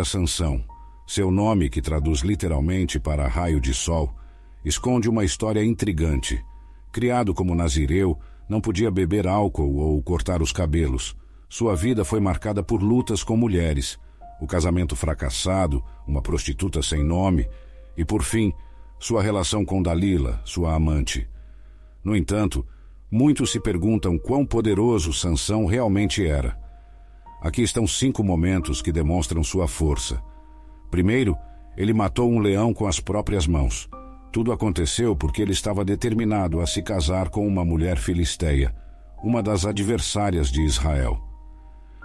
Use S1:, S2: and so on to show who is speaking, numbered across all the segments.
S1: Sansão. Seu nome, que traduz literalmente para raio de sol, esconde uma história intrigante. Criado como nazireu, não podia beber álcool ou cortar os cabelos. Sua vida foi marcada por lutas com mulheres, o casamento fracassado, uma prostituta sem nome e, por fim, sua relação com Dalila, sua amante. No entanto, muitos se perguntam quão poderoso Sansão realmente era. Aqui estão 5 momentos que demonstram sua força. Primeiro, ele matou um leão com as próprias mãos. Tudo aconteceu porque ele estava determinado a se casar com uma mulher filisteia, uma das adversárias de Israel.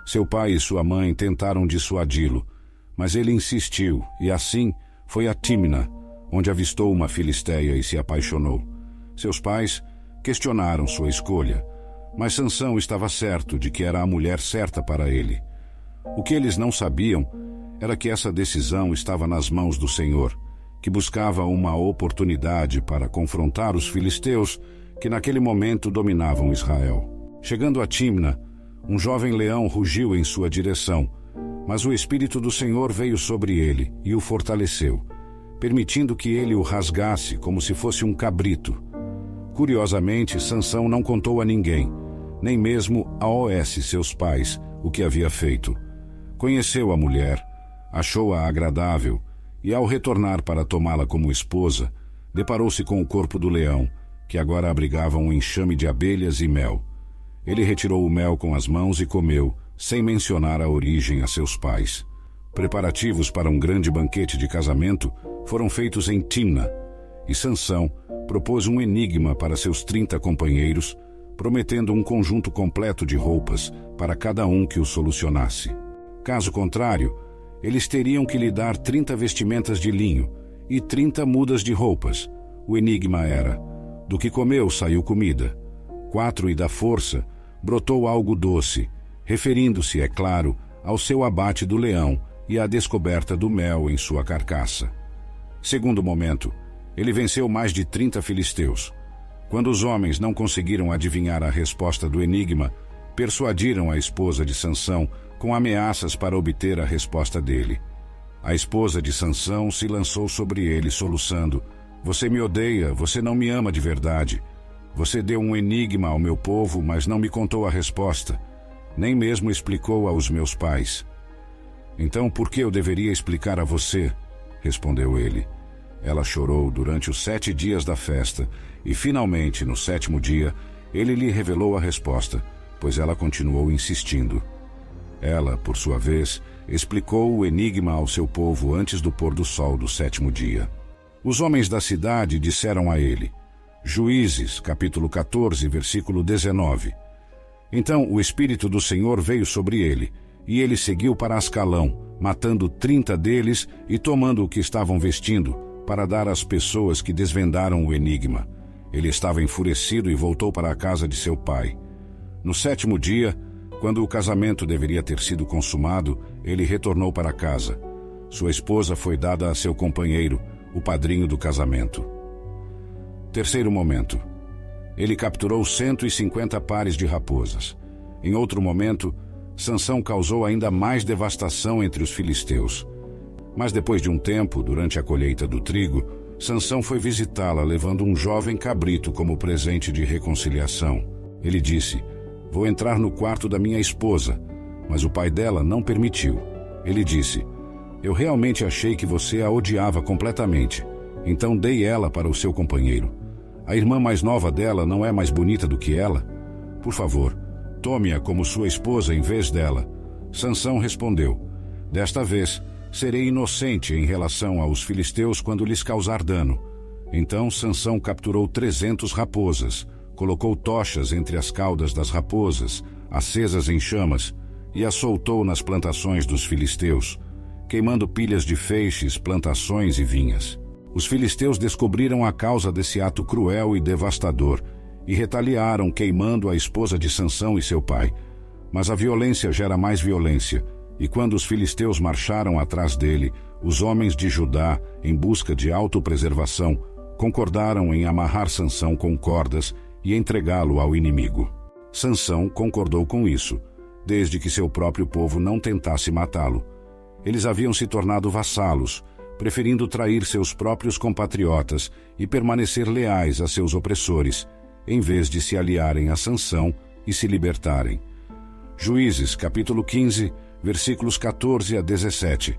S1: Seu pai e sua mãe tentaram dissuadi-lo, mas ele insistiu e assim foi a Tímna, onde avistou uma filisteia e se apaixonou. Seus pais questionaram sua escolha, mas Sansão estava certo de que era a mulher certa para ele. O que eles não sabiam era que essa decisão estava nas mãos do Senhor, que buscava uma oportunidade para confrontar os filisteus que naquele momento dominavam Israel. Chegando a Tímna, um jovem leão rugiu em sua direção, mas o Espírito do Senhor veio sobre ele e o fortaleceu, permitindo que ele o rasgasse como se fosse um cabrito. Curiosamente, Sansão não contou a ninguém, nem mesmo a Os, seus pais, o que havia feito. Conheceu a mulher, achou-a agradável, e ao retornar para tomá-la como esposa, deparou-se com o corpo do leão, que agora abrigava um enxame de abelhas e mel. Ele retirou o mel com as mãos e comeu, sem mencionar a origem a seus pais. Preparativos para um grande banquete de casamento foram feitos em Tímna, e Sansão propôs um enigma para seus 30 companheiros, prometendo um conjunto completo de roupas para cada um que o solucionasse. Caso contrário, eles teriam que lhe dar 30 vestimentas de linho e 30 mudas de roupas. O enigma era: do que comeu saiu comida. 4 e da força brotou algo doce, referindo-se, é claro, ao seu abate do leão e à descoberta do mel em sua carcaça. Segundo momento, ele venceu mais de 30 filisteus. Quando os homens não conseguiram adivinhar a resposta do enigma, persuadiram a esposa de Sansão com ameaças para obter a resposta dele. A esposa de Sansão se lançou sobre ele, soluçando: "Você me odeia, você não me ama de verdade. Você deu um enigma ao meu povo, mas não me contou a resposta, nem mesmo explicou aos meus pais." "Então por que eu deveria explicar a você?" respondeu ele. Ela chorou durante os 7 dias da festa, e finalmente, no 7º dia, ele lhe revelou a resposta, pois ela continuou insistindo. Ela, por sua vez, explicou o enigma ao seu povo antes do pôr do sol do 7º dia. Os homens da cidade disseram a ele, Juízes, capítulo 14, versículo 19. Então o Espírito do Senhor veio sobre ele, e ele seguiu para Ascalão, matando 30 deles e tomando o que estavam vestindo, para dar às pessoas que desvendaram o enigma. Ele estava enfurecido e voltou para a casa de seu pai. No 7º dia, quando o casamento deveria ter sido consumado, ele retornou para casa. Sua esposa foi dada a seu companheiro, o padrinho do casamento. Terceiro momento. Ele capturou 150 pares de raposas. Em outro momento, Sansão causou ainda mais devastação entre os filisteus. Mas depois de um tempo, durante a colheita do trigo, Sansão foi visitá-la levando um jovem cabrito como presente de reconciliação. Ele disse: "Vou entrar no quarto da minha esposa", mas o pai dela não permitiu. Ele disse: "Eu realmente achei que você a odiava completamente, então dei ela para o seu companheiro. A irmã mais nova dela não é mais bonita do que ela? Por favor, tome-a como sua esposa em vez dela." Sansão respondeu: "Desta vez, serei inocente em relação aos filisteus quando lhes causar dano." Então Sansão capturou 300 raposas, colocou tochas entre as caudas das raposas, acesas em chamas, e as soltou nas plantações dos filisteus, queimando pilhas de feixes, plantações e vinhas. Os filisteus descobriram a causa desse ato cruel e devastador e retaliaram queimando a esposa de Sansão e seu pai. Mas a violência gera mais violência, e quando os filisteus marcharam atrás dele, os homens de Judá, em busca de autopreservação, concordaram em amarrar Sansão com cordas e entregá-lo ao inimigo. Sansão concordou com isso, desde que seu próprio povo não tentasse matá-lo. Eles haviam se tornado vassalos, preferindo trair seus próprios compatriotas e permanecer leais a seus opressores, em vez de se aliarem a Sansão e se libertarem. Juízes, capítulo 15, versículos 14 a 17.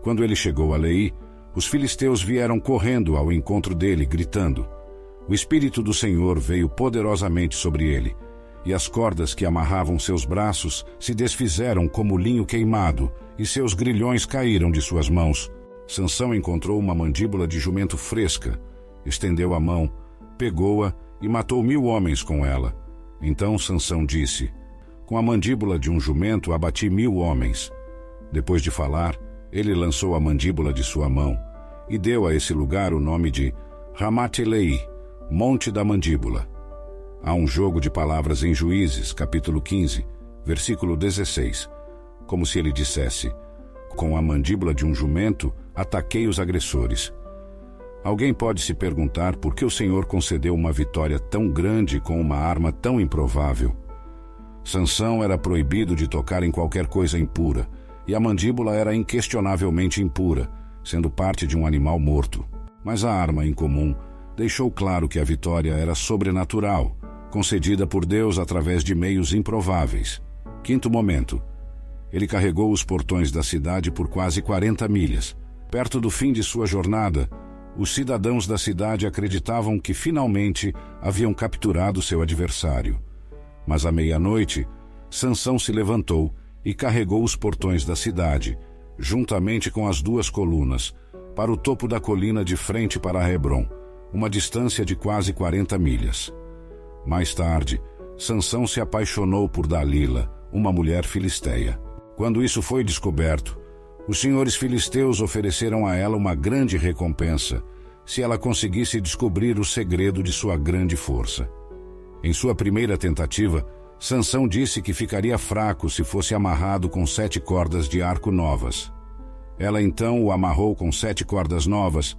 S1: Quando ele chegou a Leí, os filisteus vieram correndo ao encontro dele, gritando. O Espírito do Senhor veio poderosamente sobre ele, e as cordas que amarravam seus braços se desfizeram como linho queimado, e seus grilhões caíram de suas mãos. Sansão encontrou uma mandíbula de jumento fresca, estendeu a mão, pegou-a e matou 1000 homens com ela. Então Sansão disse: com a mandíbula de um jumento abati 1000 homens. Depois de falar, ele lançou a mandíbula de sua mão e deu a esse lugar o nome de Ramat-Leí, Monte da Mandíbula. Há um jogo de palavras em Juízes, capítulo 15, versículo 16, como se ele dissesse: com a mandíbula de um jumento ataquei os agressores. Alguém pode se perguntar por que o Senhor concedeu uma vitória tão grande com uma arma tão improvável. Sansão era proibido de tocar em qualquer coisa impura, e a mandíbula era inquestionavelmente impura, sendo parte de um animal morto. Mas a arma incomum deixou claro que a vitória era sobrenatural, concedida por Deus através de meios improváveis. Quinto momento. Ele carregou os portões da cidade por quase 40 milhas. Perto do fim de sua jornada, os cidadãos da cidade acreditavam que finalmente haviam capturado seu adversário. Mas à meia-noite, Sansão se levantou e carregou os portões da cidade, juntamente com as 2 colunas, para o topo da colina de frente para Hebrom, uma distância de quase 40 milhas. Mais tarde, Sansão se apaixonou por Dalila, uma mulher filisteia. Quando isso foi descoberto, os senhores filisteus ofereceram a ela uma grande recompensa, se ela conseguisse descobrir o segredo de sua grande força. Em sua primeira tentativa, Sansão disse que ficaria fraco se fosse amarrado com 7 cordas de arco novas. Ela então o amarrou com 7 cordas novas,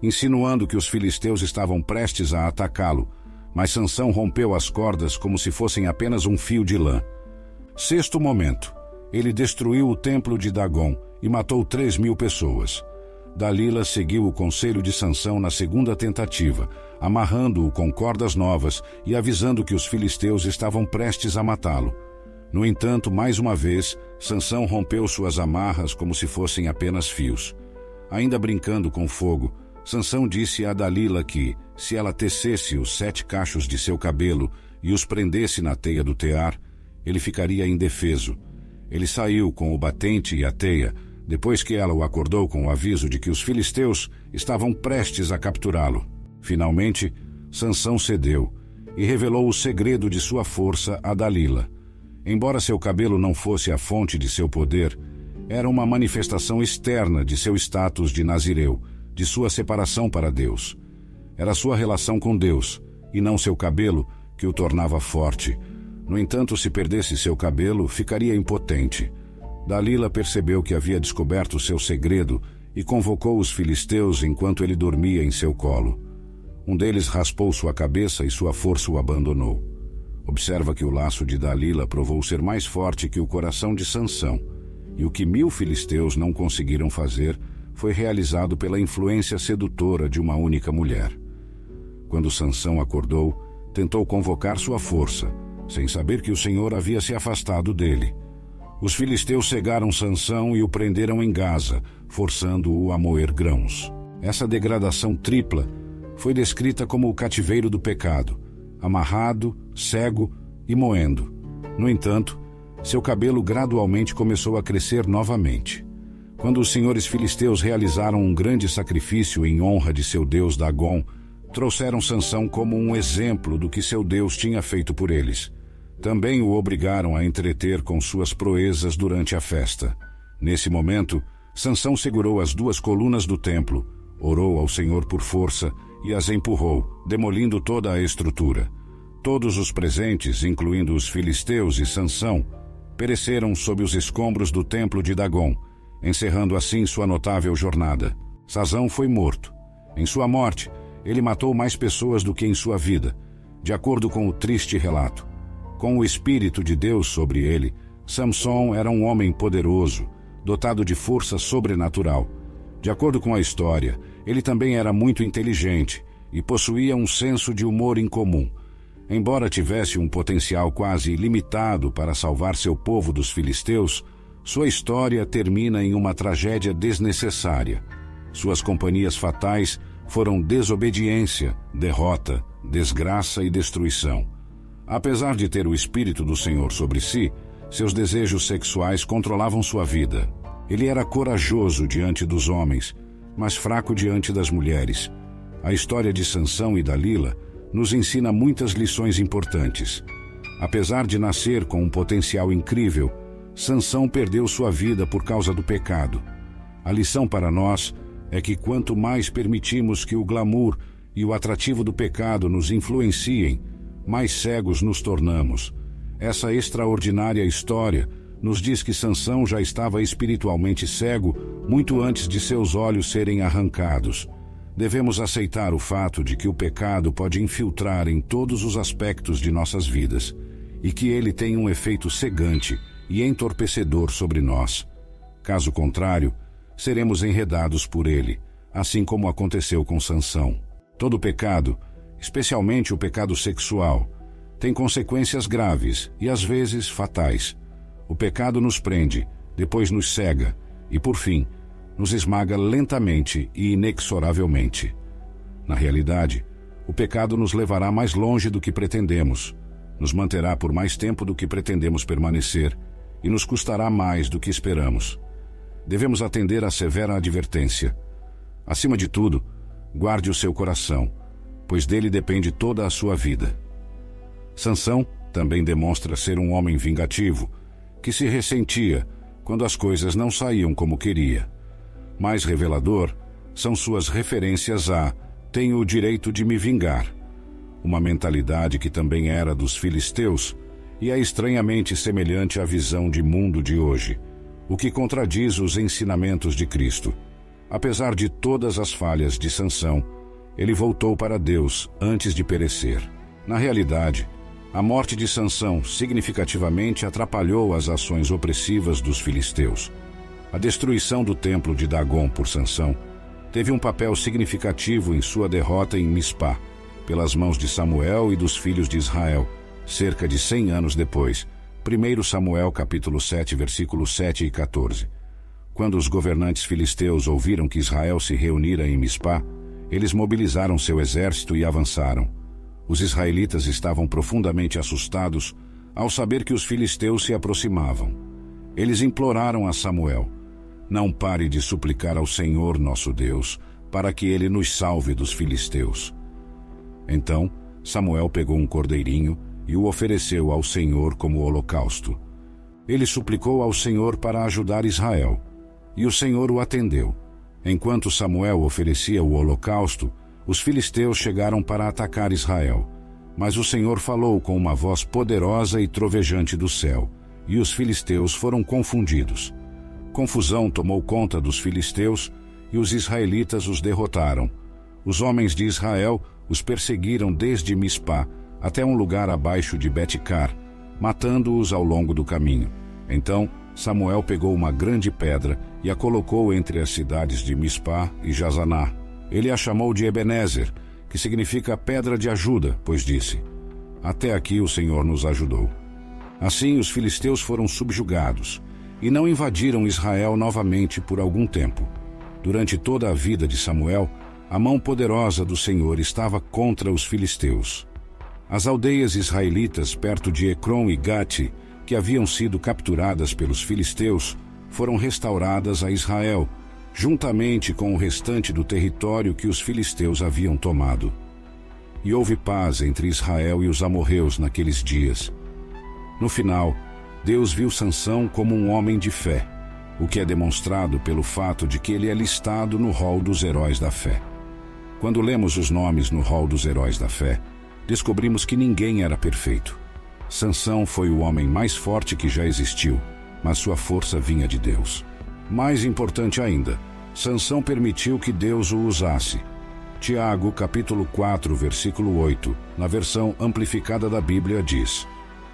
S1: insinuando que os filisteus estavam prestes a atacá-lo, mas Sansão rompeu as cordas como se fossem apenas um fio de lã. Sexto momento. Ele destruiu o templo de Dagom e matou 3.000 pessoas. Dalila seguiu o conselho de Sansão na segunda tentativa, amarrando-o com cordas novas e avisando que os filisteus estavam prestes a matá-lo. No entanto, mais uma vez, Sansão rompeu suas amarras como se fossem apenas fios. Ainda brincando com fogo, Sansão disse a Dalila que, se ela tecesse os 7 cachos de seu cabelo e os prendesse na teia do tear, ele ficaria indefeso. Ele saiu com o batente e a teia, depois que ela o acordou com o aviso de que os filisteus estavam prestes a capturá-lo. Finalmente, Sansão cedeu e revelou o segredo de sua força a Dalila. Embora seu cabelo não fosse a fonte de seu poder, era uma manifestação externa de seu status de nazireu, de sua separação para Deus. Era sua relação com Deus, e não seu cabelo, que o tornava forte. No entanto, se perdesse seu cabelo, ficaria impotente. Dalila percebeu que havia descoberto seu segredo e convocou os filisteus enquanto ele dormia em seu colo. Um deles raspou sua cabeça e sua força o abandonou. Observa que o laço de Dalila provou ser mais forte que o coração de Sansão, e o que 1000 filisteus não conseguiram fazer foi realizado pela influência sedutora de uma única mulher. Quando Sansão acordou, tentou convocar sua força, sem saber que o Senhor havia se afastado dele. Os filisteus cegaram Sansão e o prenderam em Gaza, forçando-o a moer grãos. Essa degradação tripla foi descrita como o cativeiro do pecado, amarrado, cego e moendo. No entanto, seu cabelo gradualmente começou a crescer novamente. Quando os senhores filisteus realizaram um grande sacrifício em honra de seu deus Dagom, trouxeram Sansão como um exemplo do que seu Deus tinha feito por eles. Também o obrigaram a entreter com suas proezas durante a festa. Nesse momento, Sansão segurou as 2 colunas do templo, orou ao Senhor por força e as empurrou, demolindo toda a estrutura. Todos os presentes, incluindo os filisteus e Sansão, pereceram sob os escombros do templo de Dagom, encerrando assim sua notável jornada. Sansão foi morto. Em sua morte, ele matou mais pessoas do que em sua vida, de acordo com o triste relato. Com o Espírito de Deus sobre ele, Samson era um homem poderoso, dotado de força sobrenatural. De acordo com a história, ele também era muito inteligente e possuía um senso de humor incomum. Embora tivesse um potencial quase ilimitado para salvar seu povo dos filisteus, sua história termina em uma tragédia desnecessária. Suas companhias fatais foram desobediência, derrota, desgraça e destruição. Apesar de ter o Espírito do Senhor sobre si, seus desejos sexuais controlavam sua vida. Ele era corajoso diante dos homens, mas fraco diante das mulheres. A história de Sansão e Dalila nos ensina muitas lições importantes. Apesar de nascer com um potencial incrível, Sansão perdeu sua vida por causa do pecado. A lição para nós é que quanto mais permitimos que o glamour e o atrativo do pecado nos influenciem, mais cegos nos tornamos. Essa extraordinária história nos diz que Sansão já estava espiritualmente cego muito antes de seus olhos serem arrancados. Devemos aceitar o fato de que o pecado pode infiltrar em todos os aspectos de nossas vidas e que ele tem um efeito cegante e entorpecedor sobre nós. Caso contrário, seremos enredados por ele, assim como aconteceu com Sansão. Todo pecado, especialmente o pecado sexual, tem consequências graves e às vezes fatais. O pecado nos prende, depois nos cega e, por fim, nos esmaga lentamente e inexoravelmente. Na realidade, o pecado nos levará mais longe do que pretendemos, nos manterá por mais tempo do que pretendemos permanecer e nos custará mais do que esperamos. Devemos atender à severa advertência. Acima de tudo, guarde o seu coração, pois dele depende toda a sua vida. Sansão também demonstra ser um homem vingativo, que se ressentia quando as coisas não saíam como queria. Mais revelador são suas referências a "tenho o direito de me vingar", uma mentalidade que também era dos filisteus e é estranhamente semelhante à visão de mundo de hoje, o que contradiz os ensinamentos de Cristo. Apesar de todas as falhas de Sansão, ele voltou para Deus antes de perecer. Na realidade, a morte de Sansão significativamente atrapalhou as ações opressivas dos filisteus. A destruição do templo de Dagom por Sansão teve um papel significativo em sua derrota em Mispá, pelas mãos de Samuel e dos filhos de Israel, cerca de 100 anos depois. 1 Samuel capítulo 7, versículos 7 e 14. Quando os governantes filisteus ouviram que Israel se reunira em Mispá, eles mobilizaram seu exército e avançaram. Os israelitas estavam profundamente assustados ao saber que os filisteus se aproximavam. Eles imploraram a Samuel: "Não pare de suplicar ao Senhor nosso Deus, para que ele nos salve dos filisteus." Então, Samuel pegou um cordeirinho e o ofereceu ao Senhor como holocausto. Ele suplicou ao Senhor para ajudar Israel, e o Senhor o atendeu. Enquanto Samuel oferecia o holocausto, os filisteus chegaram para atacar Israel. Mas o Senhor falou com uma voz poderosa e trovejante do céu, e os filisteus foram confundidos. Confusão tomou conta dos filisteus, e os israelitas os derrotaram. Os homens de Israel os perseguiram desde Mispá até um lugar abaixo de Bet-car, matando-os ao longo do caminho. Então Samuel pegou uma grande pedra e a colocou entre as cidades de Mispá e Jazaná. Ele a chamou de Ebenezer, que significa pedra de ajuda, pois disse: "Até aqui o Senhor nos ajudou." Assim os filisteus foram subjugados e não invadiram Israel novamente por algum tempo. Durante toda a vida de Samuel, a mão poderosa do Senhor estava contra os filisteus. As aldeias israelitas perto de Ecrom e Gate, que haviam sido capturadas pelos filisteus, foram restauradas a Israel, juntamente com o restante do território que os filisteus haviam tomado. E houve paz entre Israel e os amorreus naqueles dias. No final, Deus viu Sansão como um homem de fé, o que é demonstrado pelo fato de que ele é listado no rol dos heróis da fé. Quando lemos os nomes no rol dos heróis da fé, descobrimos que ninguém era perfeito. Sansão foi o homem mais forte que já existiu, mas sua força vinha de Deus. Mais importante ainda, Sansão permitiu que Deus o usasse. Tiago, capítulo 4, versículo 8, na versão amplificada da Bíblia, diz: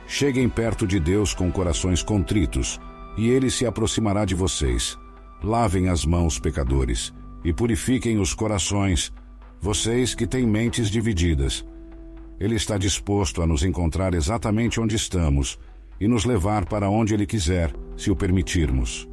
S1: "Cheguem perto de Deus com corações contritos, e ele se aproximará de vocês. Lavem as mãos, pecadores, e purifiquem os corações, vocês que têm mentes divididas. Ele está disposto a nos encontrar exatamente onde estamos e nos levar para onde Ele quiser, se o permitirmos.